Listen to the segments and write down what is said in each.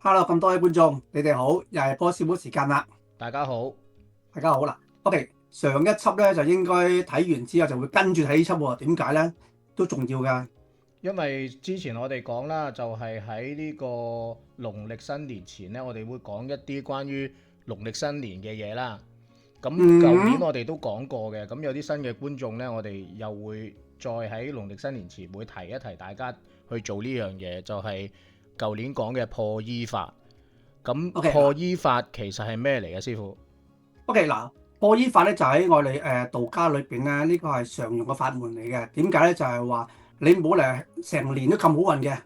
Hello，咁多位觀眾，你哋好，又係波斯寶時間啦。大家好。大家好啦。OK，上一輯咧就應該睇完之後就會跟住睇呢輯喎。點解咧？都重要㗎。因為之前我哋講啦，就係喺呢個農曆新年前呢，我哋會講一啲關於農曆新年嘅嘢啦。咁舊年我哋都講過嘅，咁有啲新嘅觀眾呢，我哋又會再喺農曆新年前會提一提大家去做呢樣嘢，就係舊年講嘅破衣法。咁 OK，破衣法其實係咩嚟嘅，師傅OK 嗱，破衣法咧就喺我哋道家裏邊咧，呢個係常用嘅法門嚟嘅。點解咧？就係話你冇嚟成年都咁好運嘅，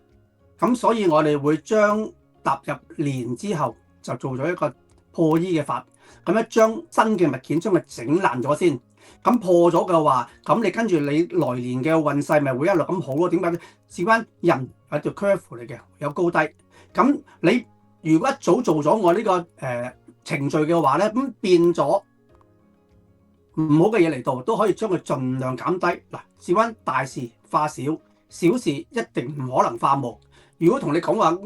咁所以我哋會將踏入年之後就做咗一個破衣嘅法，咁咧將新嘅物件將佢整爛咗先。咁破咗嘅話，咁你跟住你來年嘅運勢咪會一路咁好咯？點解咧？事關人係條 curve 嚟嘅，有高低。咁你如果一早做咗我呢個程序嘅話咧，咁變咗唔好嘅嘢嚟到，都可以將佢盡量減低。嗱，事關大事化小，小事一定唔可能化無。如果同你講話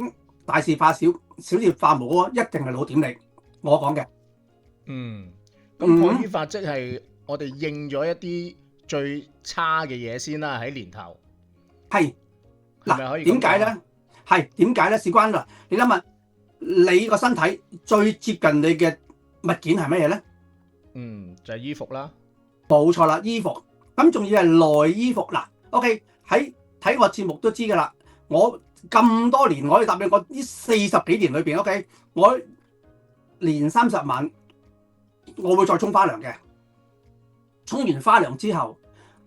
大事化小，小事化無嗰個，一定係老點嚟。我講嘅。咁破衣法即係我哋應咗一啲最差嘅嘢先啦，喺年頭。係嗱，點解咧？係點解咧？事關嗱，你諗下，你個身體最接近你嘅物件係乜嘢咧？就係衣服啦。冇錯啦，衣服。咁仲要係內衣服嗱。OK， 喺睇我節目都知㗎啦。我咁多年，我可以答你，我呢40幾年裏邊 ，OK， 我年30晚我會再沖花涼嘅。沖完花涼之後，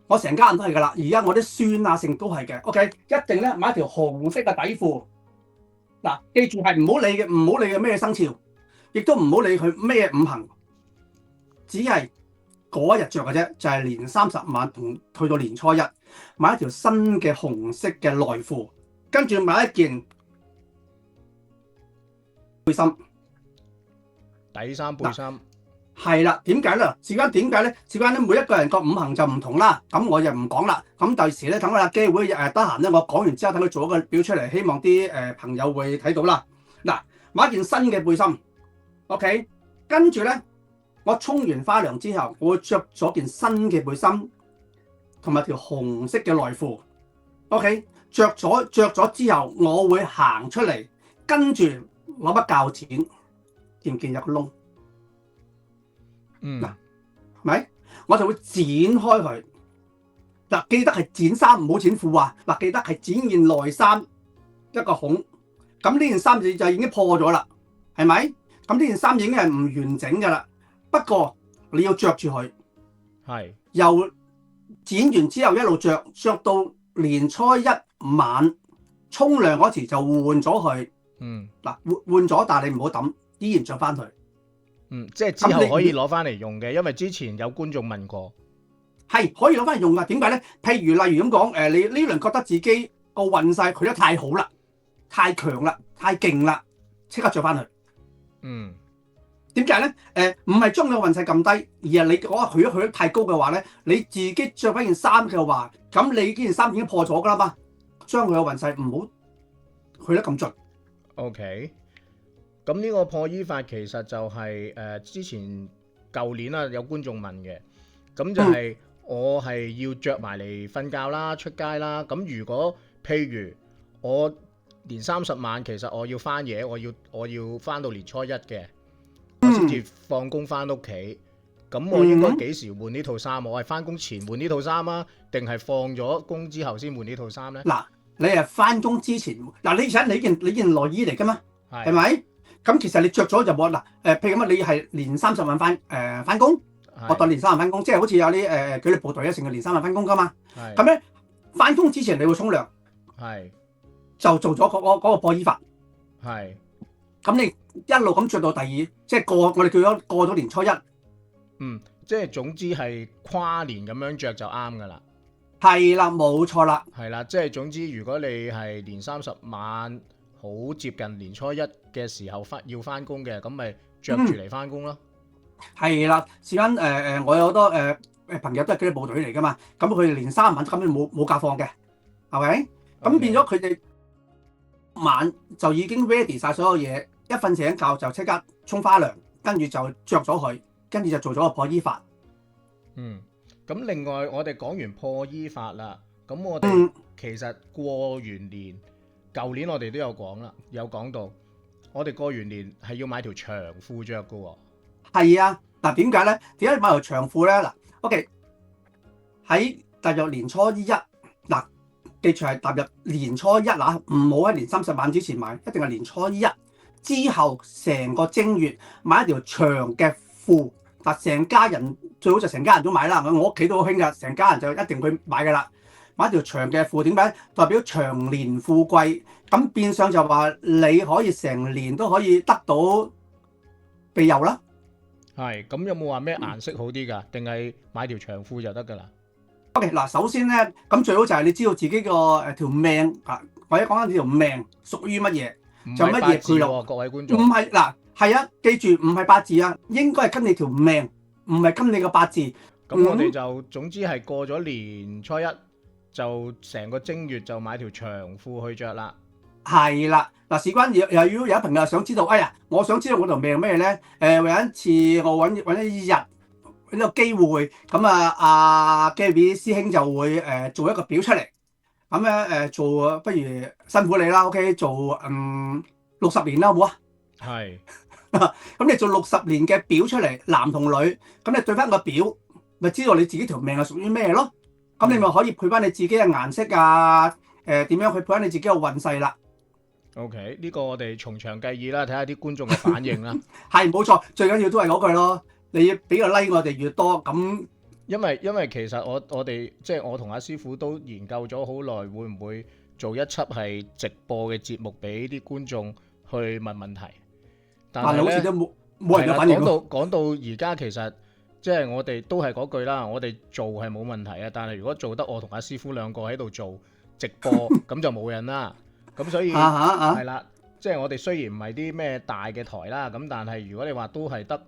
我成家人都係㗎啦。而家我啲孫啊剩都係嘅。OK， 一定咧買一條紅色嘅底褲。嗱，記住係唔好理嘅，唔好理嘅咩生肖，亦都唔好理佢咩五行，只係嗰一日着嘅啫，就係年30晚同去到年初一買一條新嘅紅色嘅內褲，跟住買一件背心、底衫背心。係啦。點解咧？事關點解咧？事關咧，每一個人個五行就唔同啦。咁我就唔講啦。咁第時咧，等我阿基會得閒咧，我講完之後，等佢做一個表出嚟，希望啲朋友會睇到啦。嗱，買一件新嘅背心 ，OK， 跟住咧，我沖完花涼之後，我會着咗件新嘅背心同埋條紅色嘅內褲 ，OK， 着咗之後，我會行出嚟，跟住攞把鉸剪，見唔見有個窿？嗱，係咪？我就會剪開佢。嗱，記得係剪衫，唔好剪褲啊！嗱，記得係剪件內衫一個孔。咁呢件衫就已經破咗啦，係咪？咁呢件衫已經係唔完整㗎啦。不過你要着住佢，係由剪完之後一路着到年初一晚沖涼嗰時就換咗佢。嗱，換咗，但係你唔好抌，依然着翻佢。即係之後可以攞翻嚟用嘅，因為之前有觀眾問過，係可以攞翻嚟用㗎。點解咧？譬如例如咁講，你呢輪覺得自己個運勢佢得太好啦、太強啦、太勁啦，即刻着翻去。點解咧？唔係將你個運勢咁低，而係你嗰個去得太高嘅話咧，你自己着翻件衫嘅話，咁你呢件衫已經破咗㗎啦嘛，將佢個運勢唔好去得咁盡。OK。咁呢個破衣法其實就係之前舊年啦有觀眾問嘅，咁就係我係要着埋嚟瞓覺啦、出街啦。咁如果譬如我年30晚，其實我要翻嘢，我要翻到年初一嘅，我先至放工翻屋企。咁我應該幾時換呢套衫？我係翻工前換呢套衫啊，定係放咗工之後先換呢套衫呢？嗱，你係翻工之前，嗱，你想你件內衣嚟㗎嘛？係咪？咁其實你着咗就冇嗱，譬如咁啊，你係年30晚翻工，我當年30晚翻工，即係好似有啲紀律部隊成日年30晚翻工㗎嘛。咁咧翻工之前你會沖涼，就做咗嗰個破衣法。咁你一路咁着到第二，即係我哋叫咗過咗年初一。即係總之係跨年咁樣着就啱㗎啦。係啦，冇錯啦。係啦，即係總之，如果你係年30晚，好接近年初一嘅時候要翻工嘅，咁咪着住嚟翻工咯。係啦，時間我有好多朋友都係紀律部隊嚟噶嘛，咁佢哋年30晚根本冇假放嘅，係咪？咁變咗佢哋晚就已經 ready 晒所有嘢，一瞓醒覺就即刻沖花涼，跟住就着咗佢，跟住就做咗個破衣法。咁另外我哋講完破衣法啦，咁我哋嗯其實過完年，舊年我哋都有講啦，有講到我哋過完年係要買條長褲着噶喎。係啊，嗱點解咧？點解買條長褲咧？嗱，OK 喺踏入年初一，嗱記住係踏入年初一啦，唔好喺年30晚之前買，一定係年初一之後成個正月買一條長嘅褲。嗱，成家人最好就成家人都買啦。我屋企都好興㗎，成家人就一定去買㗎啦。買一條長嘅褲，點解？代表長年富貴。咁變相就話你可以成年都可以得到庇佑啦。係，咁有冇話咩顏色好啲㗎？定係買條長褲就得㗎啦？OK，嗱，首先咧，咁最好就係你知道自己個條命啊，或者講緊呢條命屬於乜嘢，就乜嘢配落。各位觀眾，唔係嗱，係啊，記住唔係八字啊，應該係跟你條命，唔係跟你個八字。咁我哋就總之係過咗年初一，就成個正月就買條長褲去着啦。係啦，嗱，事關又如果有朋友想知道，哎呀，我想知道我條命咩咧？有一次我揾一日呢個機會，咁阿 Gary 師兄就會做一個表出嚟，咁咧做不如辛苦你啦 ，OK， 做60年啦，好唔好啊？係。咁你做60年嘅表出嚟，男同女，咁你對翻個表，咪知道你自己條命係屬於咩咯？咁你咪可以配翻你自己嘅顏色啊，點樣去配翻你自己嘅運勢啦。OK，呢個我哋從長計議啦，睇下啲觀眾嘅反應啦。係冇錯，最緊要都係嗰句咯。你俾個 like 我哋越多，咁因為其實我哋即係我同阿師傅都研究咗好耐，會唔會做一輯係直播嘅節目俾啲觀眾去問問題？但係好似都冇人有反應。講到而家，其實即係我哋都係嗰句啦，我哋做係冇問題啊。但係如果做得我同阿師傅兩個喺度做直播，咁就冇人啦。咁所以係啦，即係我哋雖然唔係啲咩大嘅台啦，咁但係如果你話都係得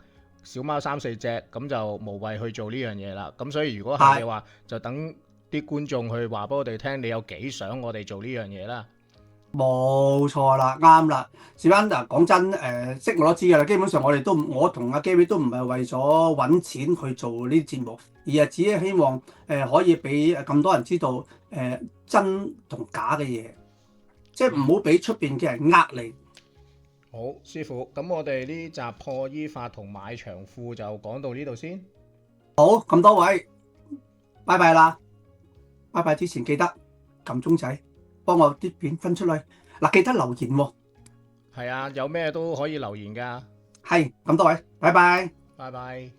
小貓3、4隻，咁就無謂去做呢樣嘢啦。咁所以如果係嘅話，就等啲觀眾去話俾我哋聽，你有幾想我哋做呢樣嘢啦。冇錯啦，啱啦。事關嗱，講真，識我都知㗎啦。基本上我同阿 Gary 都唔係為咗揾錢去做呢啲節目，而係只係希望可以俾咁多人知道真同假嘅嘢，即係唔好俾出邊嘅人呃你。好，師傅，咁我哋呢集破衣法同買長褲就講到呢度先。好，咁多位，拜拜啦！拜拜之前記得撳鐘仔，幫我啲片分出去。嗱，記得留言喎。係啊，有咩都可以留言㗎。係，咁多位，拜拜。拜拜。